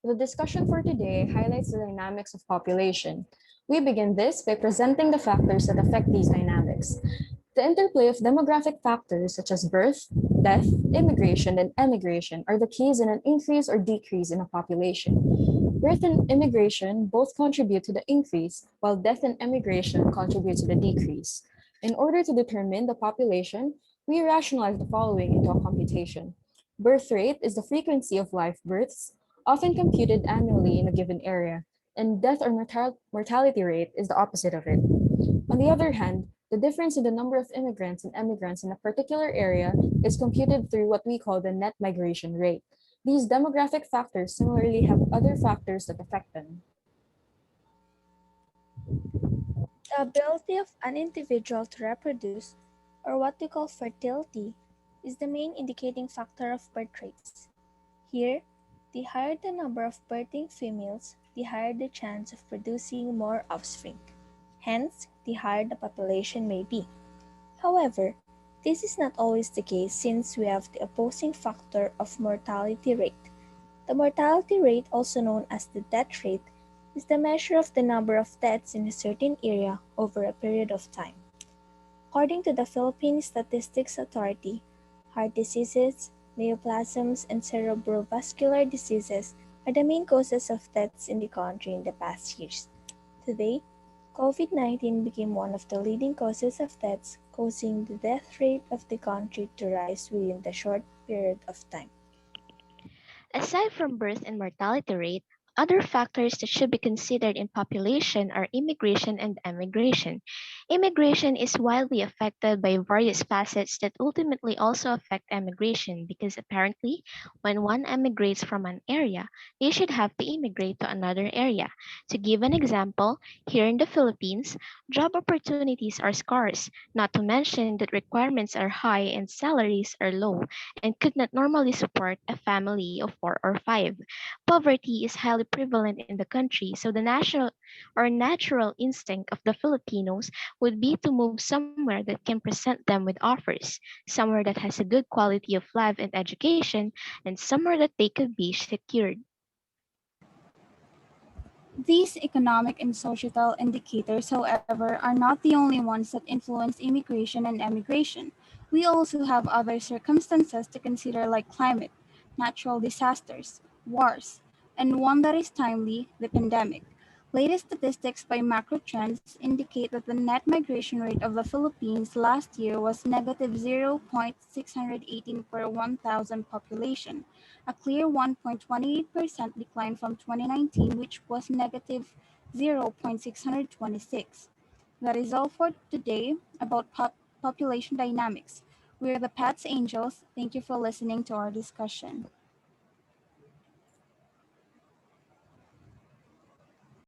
The discussion for today highlights the dynamics of population. We begin this by presenting the factors that affect these dynamics. The interplay of demographic factors such as birth, death, immigration, and emigration are the keys in an increase or decrease in a population. Birth and immigration both contribute to the increase, while death and emigration contribute to the decrease. In order to determine the population, we rationalize the following into a computation. Birth rate is the frequency of live births, often computed annually in a given area, and death or mortality rate is the opposite of it. On the other hand, the difference in the number of immigrants and emigrants in a particular area is computed through what we call the net migration rate. These demographic factors similarly have other factors that affect them. The ability of an individual to reproduce, or what we call fertility, is the main indicating factor of birth rates. Here, the higher the number of birthing females, the higher the chance of producing more offspring. Hence, the higher the population may be. However, this is not always the case since we have the opposing factor of mortality rate. The mortality rate, also known as the death rate, is the measure of the number of deaths in a certain area over a period of time. According to the Philippine Statistics Authority, heart diseases, neoplasms, and cerebrovascular diseases are the main causes of deaths in the country in the past years. Today, COVID-19 became one of the leading causes of deaths, causing the death rate of the country to rise within the short period of time. Aside from birth and mortality rate, other factors that should be considered in population are immigration and emigration. Immigration is widely affected by various facets that ultimately also affect emigration because apparently, when one emigrates from an area, they should have to immigrate to another area. To give an example, here in the Philippines, job opportunities are scarce, not to mention that requirements are high and salaries are low and could not normally support a family of four or five. Poverty is highly prevalent in the country, so the natural instinct of the Filipinos would be to move somewhere that can present them with offers, somewhere that has a good quality of life and education, and somewhere that they could be secured. These economic and societal indicators, however, are not the only ones that influence immigration and emigration. We also have other circumstances to consider like climate, natural disasters, wars, and one that is timely, the pandemic. Latest statistics by Macro Trends indicate that the net migration rate of the Philippines last year was negative 0.618 per 1,000 population, a clear 1.28% decline from 2019, which was negative 0.626. That is all for today about population dynamics. We're the Pats Angels. Thank you for listening to our discussion.